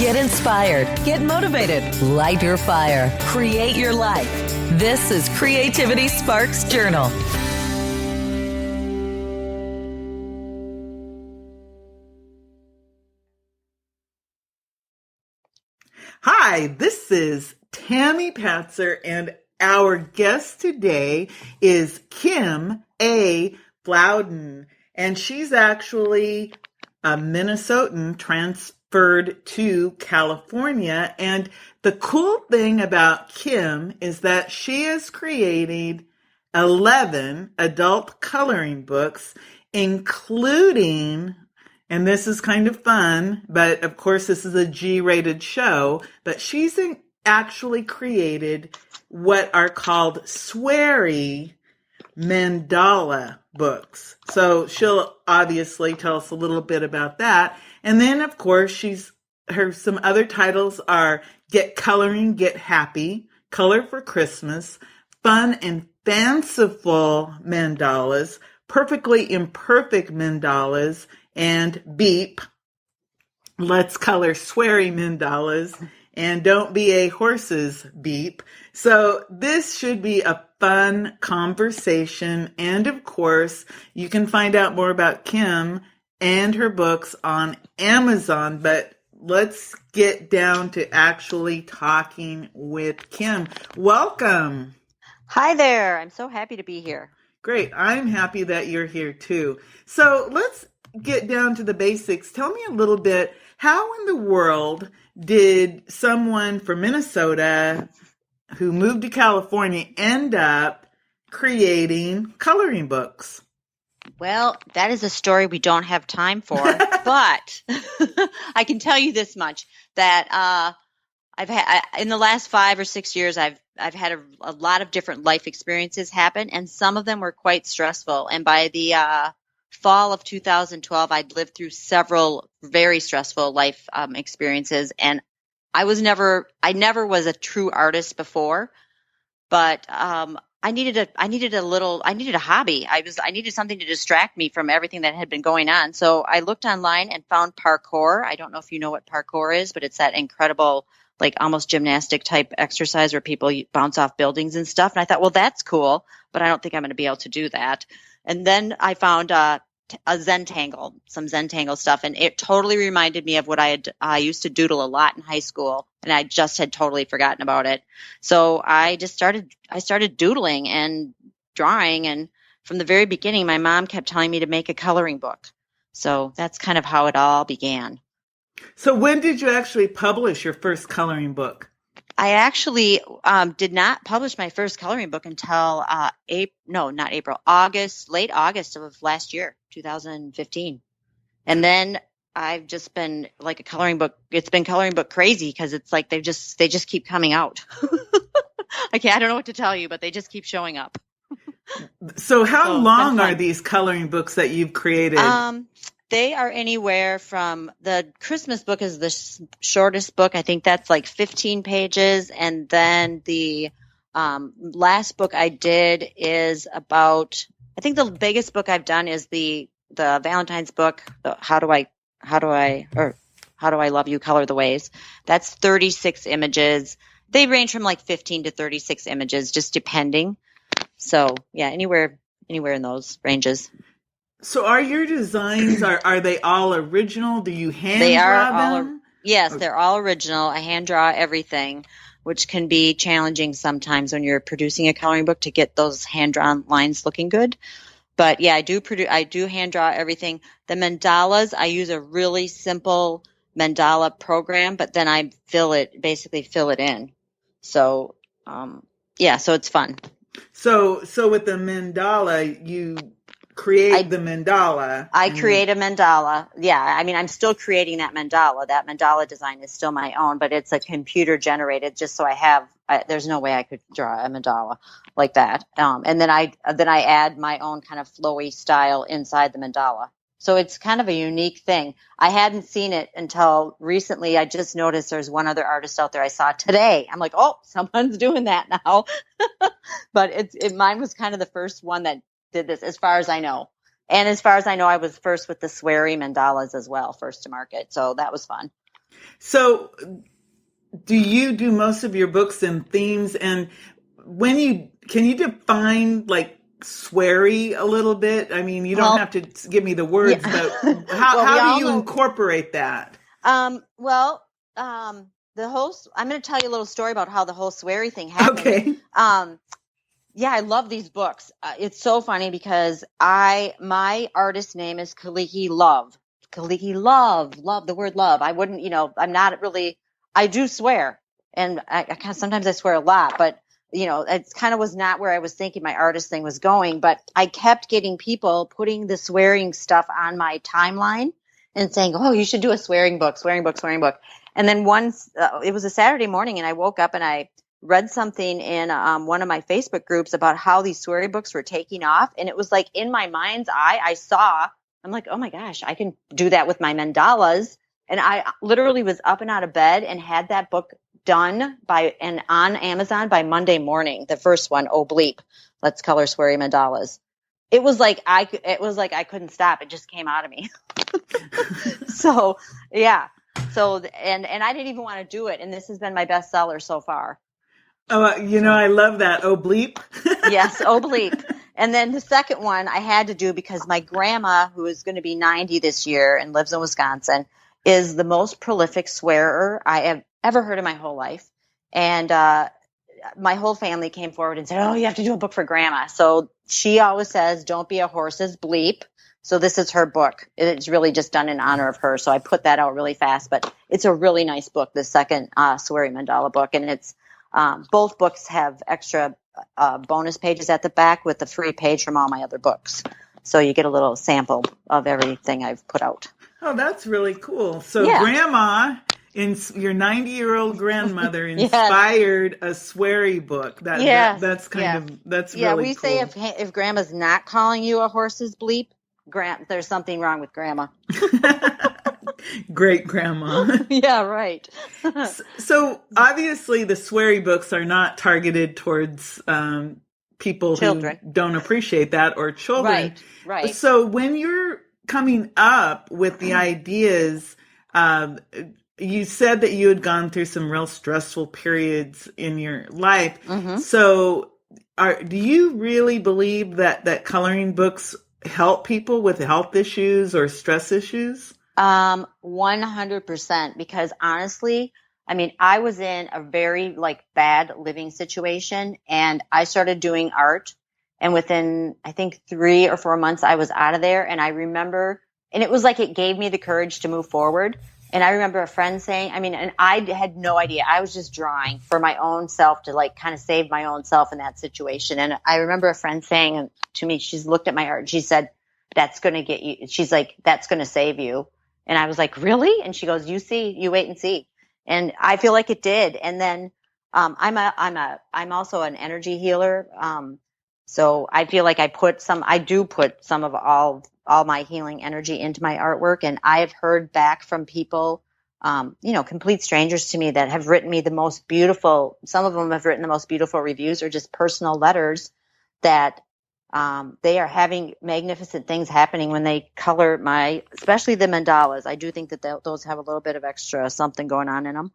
Get inspired. Get motivated. Light your fire. Create your life. This is Creativity Sparks Journal. Hi, this is Tamara Patzer, and our guest today is kim-a-flodin, and she's actually a Minnesotan transferred to California. And the cool thing about Kim is that she has created 11 adult coloring books, including, and this is kind of fun, but of course this is a G-rated show, but she's actually created what are called Sweary mandala books. So she'll obviously tell us a little bit about that. And then of course some other titles are Get Coloring, Get Happy, Color for Christmas, Fun and Fanciful Mandalas, Perfectly Imperfect Mandalas, and Beep, Let's Color Sweary Mandalas, and Don't Be a Horse's Beep. So this should be a fun conversation. And of course, you can find out more about Kim and her books on Amazon. But let's get down to actually talking with Kim. Welcome. Hi there. I'm so happy to be here. Great. I'm happy that you're here too. So let's get down to the basics. Tell me a little bit, how in the world did someone from Minnesota who moved to California end up creating coloring books? Well, that is a story we don't have time for, but I can tell you this much, that in the last 5 or 6 years, I've had a lot of different life experiences happen, and some of them were quite stressful. And by the fall of 2012, I'd lived through several very stressful life experiences, and I never was a true artist before, but I needed a hobby. I needed something to distract me from everything that had been going on. So I looked online and found parkour. I don't know if you know what parkour is, but it's that incredible, like almost gymnastic type exercise where people bounce off buildings and stuff. And I thought, well, that's cool, but I don't think I'm going to be able to do that. And then I found some Zentangle stuff, and it totally reminded me of what I used to doodle a lot in high school, and I just had totally forgotten about it. So I started doodling and drawing, and from the very beginning, my mom kept telling me to make a coloring book. So that's kind of how it all began. So when did you actually publish your first coloring book? I actually did not publish my first coloring book until late August of last year, 2015. And then I've just been like a coloring book. It's been coloring book crazy because it's like they just keep coming out. I don't know what to tell you, but they just keep showing up. So how long are these coloring books that you've created? They are anywhere from, the Christmas book is the shortest book. I think that's like 15 pages. And then the last book I did is about, I think the biggest book I've done is the Valentine's book, How do I Love You, Color the Waves. That's 36 images. They range from like 15 to 36 images, just depending. So yeah, anywhere in those ranges. So are your designs, are they all original? Do you hand draw them? Yes, they're all original. I hand draw everything, which can be challenging sometimes when you're producing a coloring book to get those hand drawn lines looking good. But yeah, I do hand draw everything. The mandalas, I use a really simple mandala program, but then I basically fill it in. So so it's fun. So with the mandala, you create the mandala. I create a mandala. Yeah. I mean, I'm still creating that mandala. That mandala design is still my own, but it's a computer generated just so there's no way I could draw a mandala like that. And then I add my own kind of flowy style inside the mandala. So it's kind of a unique thing. I hadn't seen it until recently. I just noticed there's one other artist out there I saw today. I'm like, oh, someone's doing that now. But mine was kind of the first one that did this, as far as I know. And as far as I know, I was first with the Sweary mandalas as well, first to market. So that was fun. So do you do most of your books in themes? And can you define like Sweary a little bit? I mean, you don't have to give me the words, but how do you incorporate that? I'm going to tell you a little story about how the whole Sweary thing happened. Okay. Yeah, I love these books. It's so funny because my artist name is Keleki Love. Keleki Love, the word love. I wouldn't, I'm not really, I do swear. And sometimes I swear a lot, but it kind of was not where I was thinking my artist thing was going. But I kept getting people putting the swearing stuff on my timeline and saying, oh, you should do a swearing book. And then once, it was a Saturday morning and I woke up and I read something in one of my Facebook groups about how these sweary books were taking off. And it was like in my mind's eye, I'm like, oh my gosh, I can do that with my mandalas. And I literally was up and out of bed and had that book done and on Amazon by Monday morning. The first one, Oh Bleep, Let's Color Sweary Mandalas. It was like I couldn't stop. It just came out of me. So yeah. So and I didn't even want to do it. And this has been my bestseller so far. Oh, I love that. Oh Bleep. Yes. Oh Bleep. And then the second one I had to do because my grandma, who is going to be 90 this year and lives in Wisconsin, is the most prolific swearer I have ever heard in my whole life. And my whole family came forward and said, oh, you have to do a book for grandma. So she always says, don't be a horse's bleep. So this is her book. It's really just done in honor of her. So I put that out really fast. But it's a really nice book, the second Sweary Mandala book. And it's both books have extra bonus pages at the back with the free page from all my other books. So you get a little sample of everything I've put out. Oh, that's really cool. So Grandma, your 90-year-old grandmother inspired a sweary book. That's really we cool. say if Grandma's not calling you a horse's bleep, there's something wrong with Grandma. Great grandma. Yeah, right. So obviously the sweary books are not targeted towards people children who don't appreciate that or children. Right. So when you're coming up with the ideas, you said that you had gone through some real stressful periods in your life. Mm-hmm. So do you really believe that coloring books help people with health issues or stress issues? 100%, because honestly, I mean, I was in a very bad living situation and I started doing art, and within, I think 3 or 4 months, I was out of there. And I remember, and it was like, it gave me the courage to move forward. And I remember a friend saying, and I had no idea. I was just drawing for my own self to kind of save my own self in that situation. And I remember a friend saying to me, she's looked at my art and she said, that's going to get you. She's like, that's going to save you. And I was like, really? And she goes, you wait and see. And I feel like it did. And then, I'm also an energy healer. So I feel like I do put some of all my healing energy into my artwork. And I have heard back from people, complete strangers to me that have written me the most beautiful, some of them have written the most beautiful reviews or just personal letters that they are having magnificent things happening when they color especially the mandalas. I do think that those have a little bit of extra something going on in them.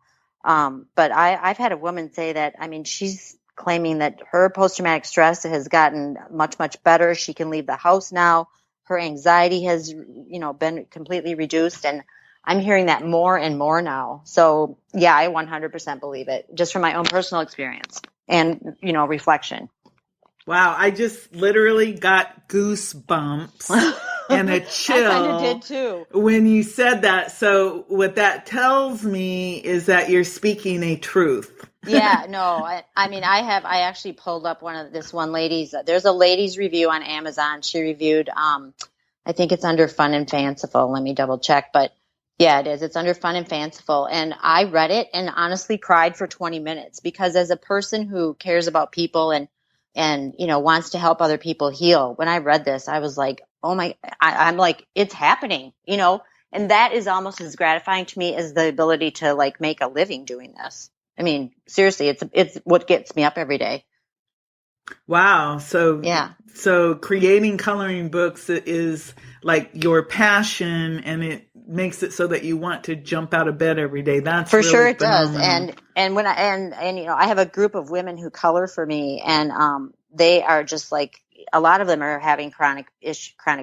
But I've had a woman say that, she's claiming that her post-traumatic stress has gotten much, much better. She can leave the house now. Her anxiety has, been completely reduced. And I'm hearing that more and more now. So yeah, I 100% believe it, just from my own personal experience and, reflection. Wow, I just literally got goosebumps and a chill. I kind of did too. When you said that. So what that tells me is that you're speaking a truth. Yeah, no, I actually pulled up this one lady's, there's a lady's review on Amazon. She reviewed, I think it's under Fun and Fanciful. Let me double check, but yeah, it is. It's under Fun and Fanciful. And I read it and honestly cried for 20 minutes because as a person who cares about people and wants to help other people heal, when I read this, I was like, oh my, I'm like, it's happening, and that is almost as gratifying to me as the ability to make a living doing this. Seriously, it's what gets me up every day. Wow. So, yeah. So creating coloring books is like your passion, and makes it so that you want to jump out of bed every day. That's For really sure it phenomenal. does. And when I have a group of women who color for me, and they are just like, a lot of them are having chronic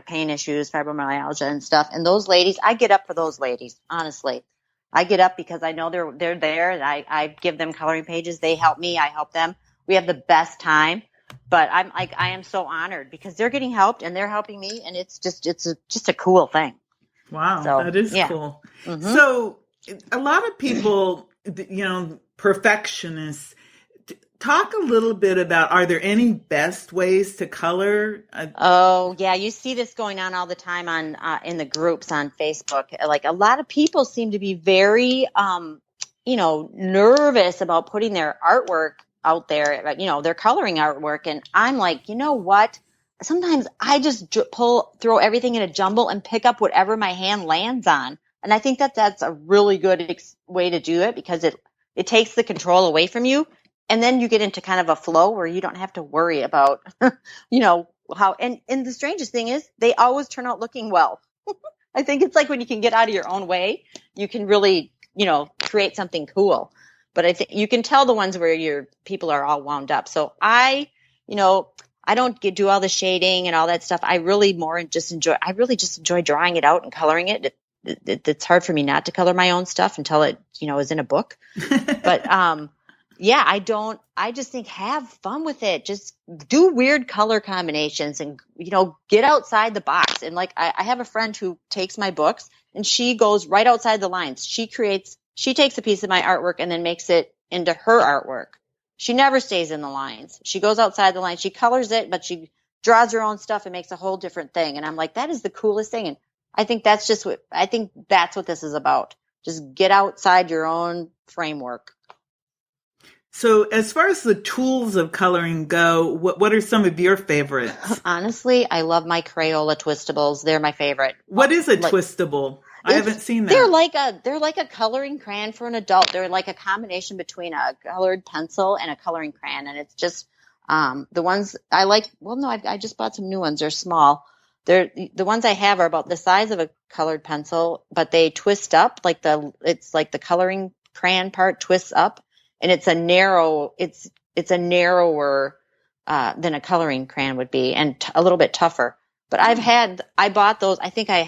pain issues, fibromyalgia and stuff. And those ladies, I get up for those ladies, honestly. I get up because I know they're there, and I give them coloring pages. They help me, I help them. We have the best time. But I am so honored because they're getting helped and they're helping me, and it's just a cool thing. Wow, So, that is cool. Mm-hmm. So a lot of people, perfectionists, talk a little bit about, are there any best ways to color? Oh, yeah. You see this going on all the time on in the groups on Facebook. Like, a lot of people seem to be very, nervous about putting their artwork out there, their coloring artwork. And I'm like, you know what? Sometimes I just throw everything in a jumble and pick up whatever my hand lands on. And I think that's a really good way to do it, because it takes the control away from you. And then you get into kind of a flow where you don't have to worry about, how, and the strangest thing is they always turn out looking well. I think it's like when you can get out of your own way, you can really, create something cool. But I think you can tell the ones where your people are all wound up. So I don't do all the shading and all that stuff. I really just enjoy drawing it out and coloring it. It's hard for me not to color my own stuff until it, is in a book. But, yeah, I just think have fun with it. Just do weird color combinations and, get outside the box. And like, I have a friend who takes my books and she goes right outside the lines. She takes a piece of my artwork and then makes it into her artwork. She never stays in the lines. She goes outside the lines. She colors it, but she draws her own stuff and makes a whole different thing. And I'm like, that is the coolest thing. And I think that's what this is about. Just get outside your own framework. So as far as the tools of coloring go, what are some of your favorites? Honestly, I love my Crayola twistables. They're my favorite. What is a twistable? I haven't seen that. They're like a coloring crayon for an adult. They're like a combination between a colored pencil and a coloring crayon. And it's just the ones I like. Well, no, I just bought some new ones. They're small. The ones I have are about the size of a colored pencil, but they twist up it's like the coloring crayon part twists up. And it's a narrower than a coloring crayon would be, and a little bit tougher. But I bought those. I think I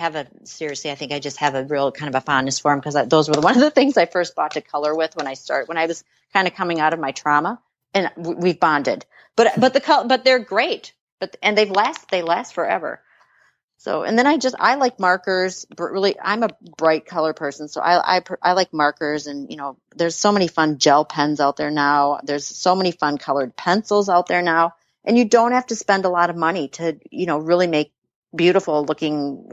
just have a real kind of a fondness for them, because those were one of the things I first bought to color with when I was kind of coming out of my trauma, and we've bonded. But they're great. And they last forever. So, and then I like markers, but really I'm a bright color person. So I like markers, and, there's so many fun gel pens out there now. There's so many fun colored pencils out there now, and you don't have to spend a lot of money to, really make beautiful looking,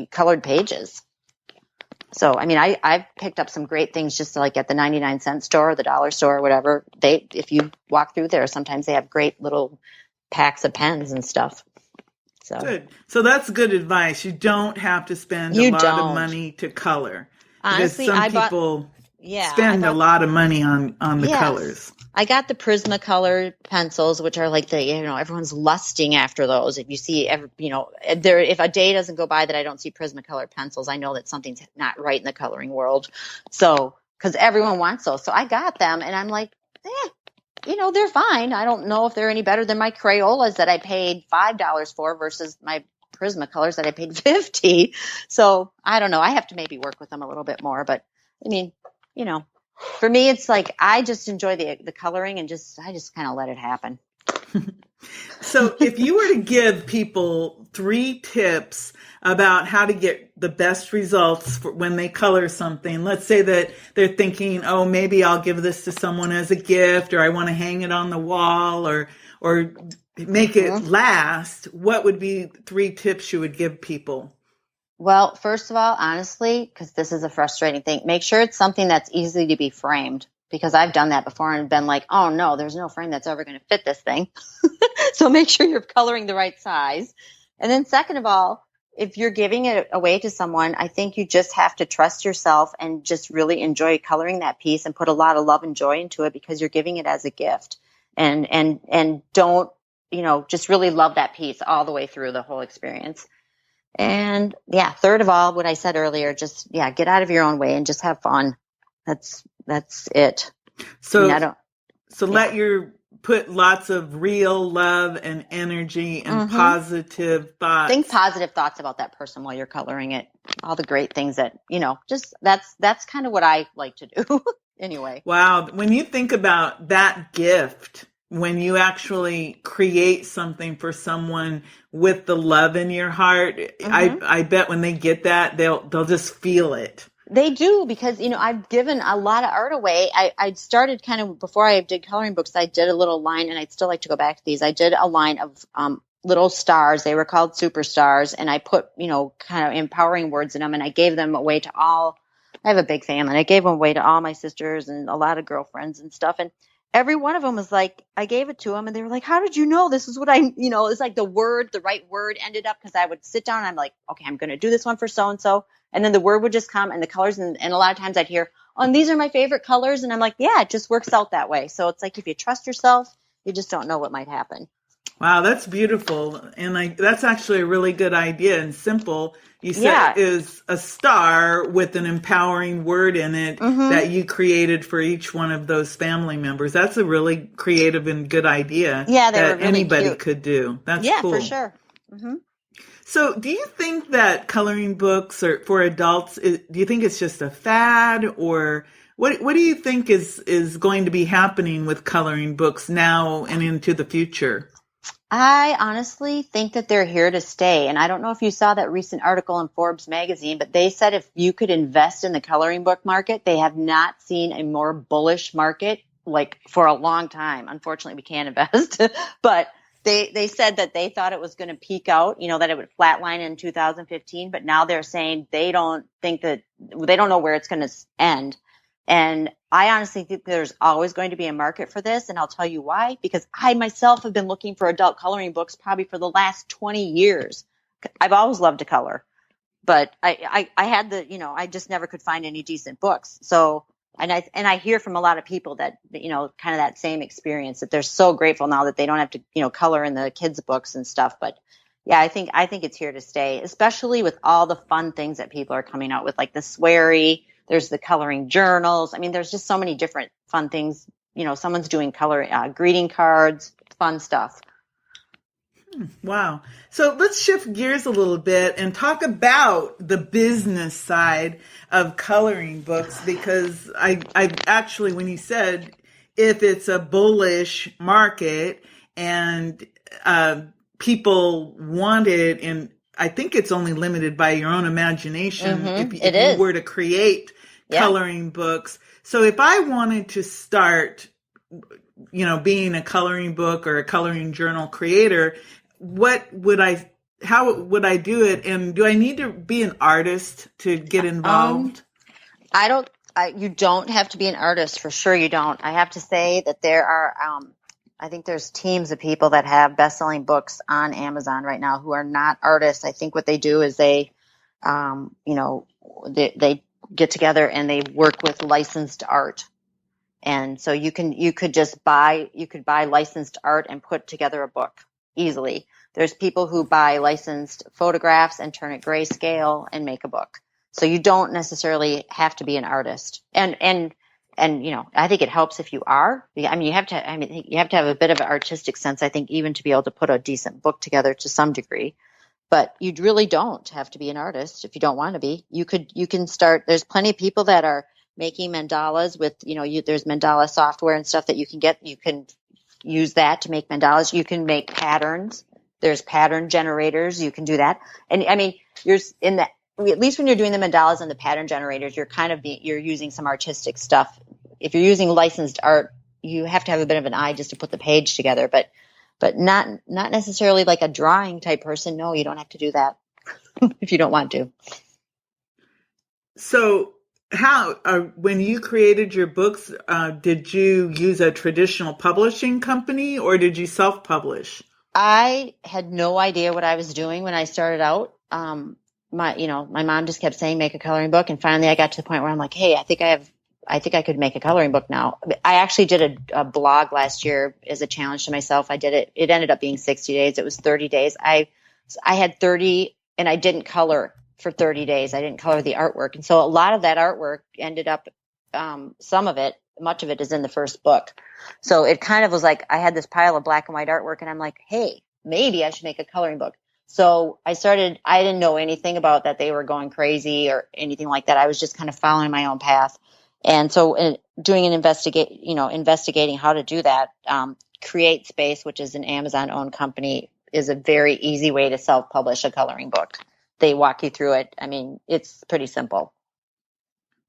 colored pages. So, I mean, I've picked up some great things just like at the 99-cent store or the dollar store or whatever. If you walk through there, sometimes they have great little packs of pens and stuff. So. Good. So that's good advice. You don't have to spend a lot of money to color. Honestly, because some people spend a lot of money on the colors. I got the Prismacolor pencils, which are like everyone's lusting after those. If you see, if a day doesn't go by that I don't see Prismacolor pencils, I know that something's not right in the coloring world. So, because everyone wants those. So I got them, and I'm like, they're fine. I don't know if they're any better than my Crayolas that I paid $5 for versus my Prismacolors that I paid $50. So I don't know. I have to maybe work with them a little bit more. But I mean, for me, it's like I just enjoy the coloring, and I just kind of let it happen. So if you were to give people 3 tips about how to get the best results when they color something, let's say that they're thinking, oh, maybe I'll give this to someone as a gift, or I want to hang it on the wall, or make it last, what would be 3 tips you would give people? Well, first of all, honestly, because this is a frustrating thing, make sure it's something that's easy to be framed. Because I've done that before and been like, oh no, there's no frame that's ever going to fit this thing. So make sure you're coloring the right size. And then second of all, if you're giving it away to someone, I think you just have to trust yourself and just really enjoy coloring that piece and put a lot of love and joy into it, because you're giving it as a gift. And don't, just really love that piece all the way through the whole experience. And yeah, third of all, what I said earlier, just, get out of your own way and just have fun. That's it. So, I don't, let your put lots of real love and energy and positive thoughts. Think positive thoughts about that person while you're coloring it. All the great things that, just that's kind of what I like to do anyway. Wow. When you think about that gift, when you actually create something for someone with the love in your heart, I bet when they get that, they'll just feel it. They do, because, I've given a lot of art away. I started kind of, before I did coloring books, I did a little line, and I'd still like to go back to these. I did a line of little stars. They were called superstars, and I put, kind of empowering words in them, and I gave them away to all. I have a big family, and I gave them away to all my sisters and a lot of girlfriends and stuff. And every one of them was like, I gave it to them, and they were like, how did you know this is what it's like the right word ended up, because I would sit down and I'm like, okay, I'm going to do this one for so-and-so. And then the word would just come, and the colors. And a lot of times I'd hear, oh, and these are my favorite colors. And I'm like, yeah, it just works out that way. So it's like, if you trust yourself, you just don't know what might happen. Wow, that's beautiful. And that's actually a really good idea and simple. You said is a star with an empowering word in it that you created for each one of those family members. That's a really creative and good idea that really anybody cute. Could do. That's cool. Yeah, for sure. So do you think that coloring books are for adults, do you think it's just a fad, or what do you think is going to be happening with coloring books now and into the future? I honestly think that they're here to stay. And I don't know if you saw that recent article in Forbes magazine, but they said if you could invest in the coloring book market, they have not seen a more bullish market like for a long time. Unfortunately, we can't invest, but they said that they thought it was going to peak out, that it would flatline in 2015, but now they're saying they don't know where it's going to end. And I honestly think there's always going to be a market for this. And I'll tell you why, because I myself have been looking for adult coloring books probably for the last 20 years. I've always loved to color, but I had I just never could find any decent books. So, and I hear from a lot of people that, kind of that same experience, that they're so grateful now that they don't have to, color in the kids' books and stuff. But yeah, I think it's here to stay, especially with all the fun things that people are coming out with, like the Sweary. There's the coloring journals. I mean, there's just so many different fun things. Someone's doing greeting cards, fun stuff. Wow. So let's shift gears a little bit and talk about the business side of coloring books, because I actually, when you said if it's a bullish market and people want it, and I think it's only limited by your own imagination if you were to create coloring books. So if I wanted to start, being a coloring book or a coloring journal creator, how would I do it? And do I need to be an artist to get involved? You don't have to be an artist, for sure. You don't. I have to say that there are, I think there's teams of people that have best-selling books on Amazon right now who are not artists. I think what they do is they get together and they work with licensed art. And so you could buy licensed art and put together a book easily. There's people who buy licensed photographs and turn it grayscale and make a book. So you don't necessarily have to be an artist. And I think it helps if you are. I mean, you have to have a bit of an artistic sense, I think, even to be able to put a decent book together to some degree. But you really don't have to be an artist if you don't want to be. You can start. There's plenty of people that are making mandalas with, there's mandala software and stuff that you can get. You can use that to make mandalas. You can make patterns. There's pattern generators. You can do that. And I mean, at least when you're doing the mandalas and the pattern generators, you're using some artistic stuff. If you're using licensed art, you have to have a bit of an eye just to put the page together, but not necessarily like a drawing type person. No, you don't have to do that if you don't want to. So when you created your books, did you use a traditional publishing company or did you self-publish? I had no idea what I was doing when I started out. My mom just kept saying, make a coloring book. And finally I got to the point where I'm like, hey, I think I could make a coloring book now. I actually did a blog last year as a challenge to myself. I did it. It ended up being 60 days. It was 30 days. I had 30 and I didn't color for 30 days. I didn't color the artwork. And so a lot of that artwork ended up, much of it is in the first book. So it kind of was like, I had this pile of black and white artwork and I'm like, hey, maybe I should make a coloring book. So I didn't know anything about that they were going crazy or anything like that. I was just kind of following my own path. And so doing investigating how to do that, Create Space, which is an Amazon owned company, is a very easy way to self-publish a coloring book. They walk you through it. I mean, it's pretty simple.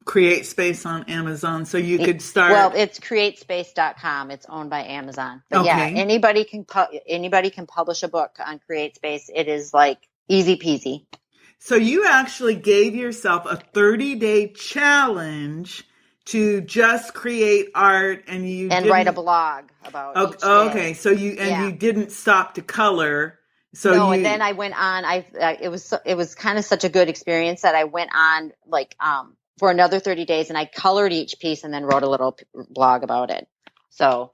Create Space on Amazon, so you could start. Well, it's createspace.com. It's owned by Amazon. But okay. Yeah, anybody can publish a book on Create Space. It is like easy peasy. So you actually gave yourself a 30-day challenge to just create art, and write a blog about each day. Okay, so you didn't stop to color. So no, and then I went on. It was kind of such a good experience that I went on for another 30 days, and I colored each piece and then wrote a little blog about it. So,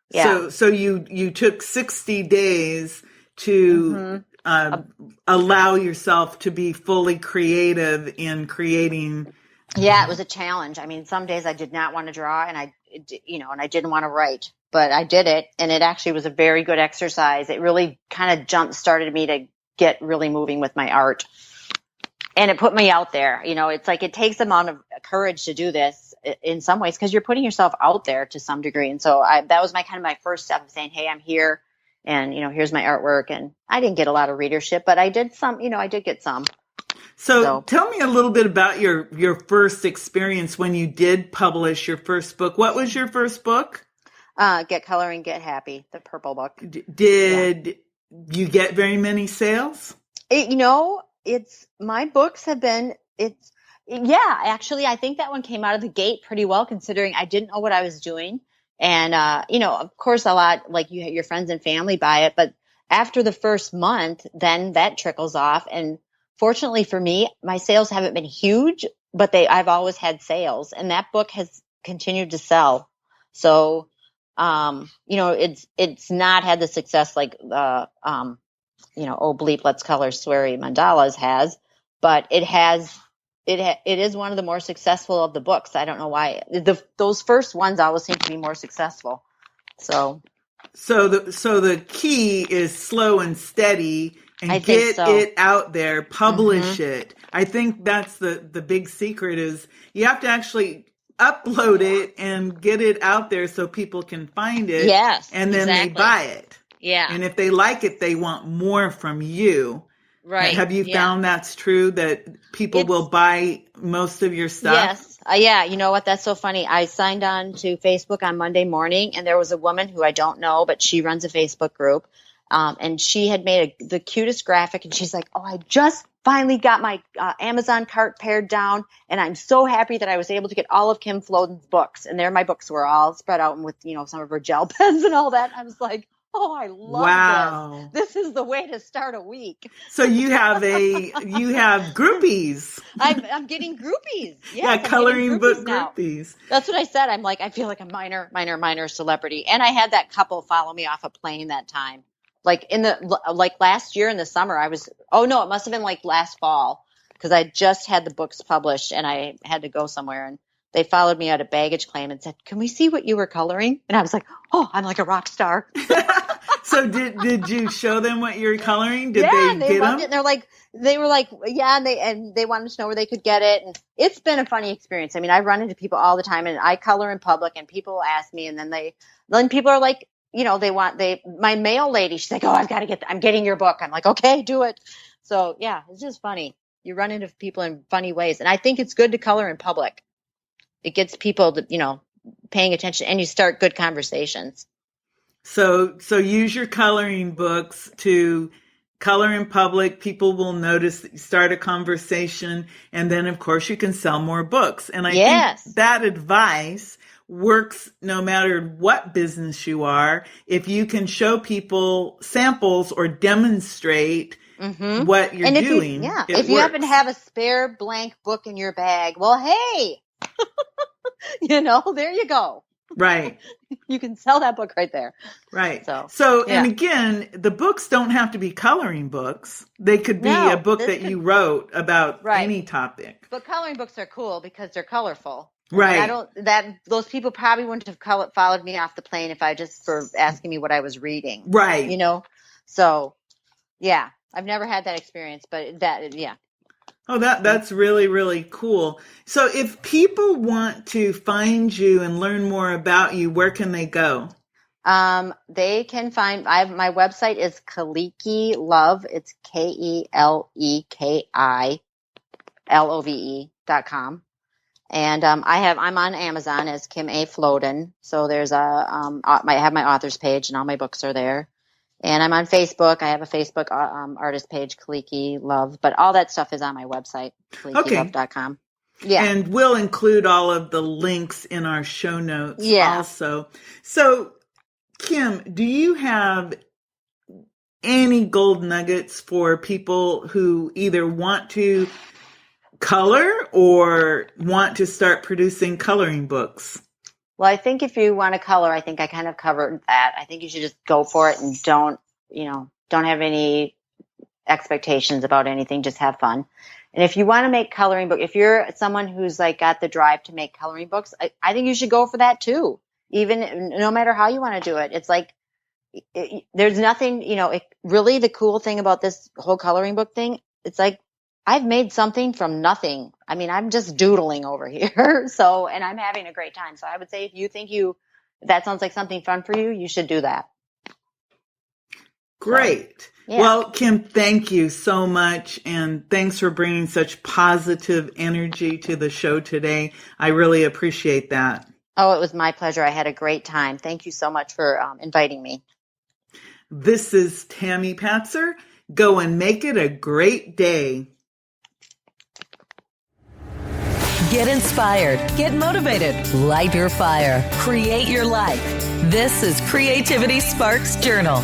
yeah. So you took 60 days to allow yourself to be fully creative in creating. Yeah, it was a challenge. I mean, some days I did not want to draw, and I didn't want to write, but I did it, and it actually was a very good exercise. It really kind of jump-started me to get really moving with my art. And it put me out there. It's like it takes a amount of courage to do this in some ways because you're putting yourself out there to some degree. And so that was my first step of saying, hey, I'm here and, here's my artwork. And I didn't get a lot of readership, but I did I did get some. So tell me a little bit about your first experience when you did publish your first book. What was your first book? Get Coloring, Get Happy, the purple book. Did you get very many sales? My books have been, actually, I think that one came out of the gate pretty well considering I didn't know what I was doing. And, of course, a lot, like your friends and family buy it, but after the first month, then that trickles off. And fortunately for me, my sales haven't been huge, but I've always had sales, and that book has continued to sell. So, it's not had the success like Oh Bleep, Let's Color Sweary Mandalas has, but it is one of the more successful of the books. I don't know why. Those first ones always seem to be more successful. So the key is slow and steady and get it out there, publish it. I think that's the big secret is you have to actually upload it and get it out there so people can find it. Yes, and then they buy it. Yeah. And if they like it, they want more from you. Right. Have you found that's true, that people will buy most of your stuff? Yes. Yeah. You know what? That's so funny. I signed on to Facebook on Monday morning, and there was a woman who I don't know, but she runs a Facebook group. And she had made the cutest graphic, and she's like, oh, I just finally got my Amazon cart pared down, and I'm so happy that I was able to get all of kim-a-flodin's books. And there my books were all spread out with, some of her gel pens and all that. I was like, oh, I love this. This is the way to start a week. So you have groupies. I'm getting groupies. Yes, yeah, coloring book groupies. That's what I said. I'm like, I feel like a minor celebrity. And I had that couple follow me off a plane that time. Like last year in the summer, it must have been like last fall because I just had the books published and I had to go somewhere, and they followed me out of baggage claim and said, can we see what you were coloring? And I was like, oh, I'm like a rock star. So did you show them what you were coloring? Did they get loved them? it. And they were like, yeah. And they wanted to know where they could get it. And it's been a funny experience. I mean, I run into people all the time, and I color in public, and people ask me, and then people are like, my mail lady, she's like, oh, I'm getting your book. I'm like, okay, do it. So yeah, it's just funny. You run into people in funny ways. And I think it's good to color in public. It gets people to, paying attention, and you start good conversations. So use your coloring books to color in public. People will notice that you start a conversation, and then of course you can sell more books. And I think that advice works no matter what business you are. If you can show people samples or demonstrate what you're doing. If you happen to have a spare blank book in your bag, well, hey, there you go. Right. You can sell that book right there. Right. So and again, the books don't have to be coloring books. They could be a book that you wrote about any topic. But coloring books are cool because they're colorful. Right. Those people probably wouldn't have followed me off the plane if I just for asking me what I was reading. Right. You know? So yeah, I've never had that experience, but yeah. Oh, that's really, really cool. So if people want to find you and learn more about you, where can they go? They can find, my website is Keleki Love. It's KELEKILOVE.com. And, I'm on Amazon as Kim-a-flodin. So there's I have my author's page and all my books are there. And I'm on Facebook. I have a Facebook artist page, Keleki Love, but all that stuff is on my website, KelekiLove.com. Yeah. And we'll include all of the links in our show notes also. So, Kim, do you have any gold nuggets for people who either want to color or want to start producing coloring books? Well, I think if you want to color, I think I kind of covered that. I think you should just go for it and don't have any expectations about anything. Just have fun. And if you want to make coloring book, if you're someone who's like got the drive to make coloring books, I think you should go for that too. Even no matter how you want to do it. It's like, there's nothing, really the cool thing about this whole coloring book thing. It's like, I've made something from nothing. I mean, I'm just doodling over here. So, and I'm having a great time. So I would say if you think if that sounds like something fun for you, you should do that. Great. So, yeah. Well, Kim, thank you so much. And thanks for bringing such positive energy to the show today. I really appreciate that. Oh, it was my pleasure. I had a great time. Thank you so much for inviting me. This is Tammy Patzer. Go and make it a great day. Get inspired. Get motivated. Light your fire. Create your life. This is Creativity Sparks Journal.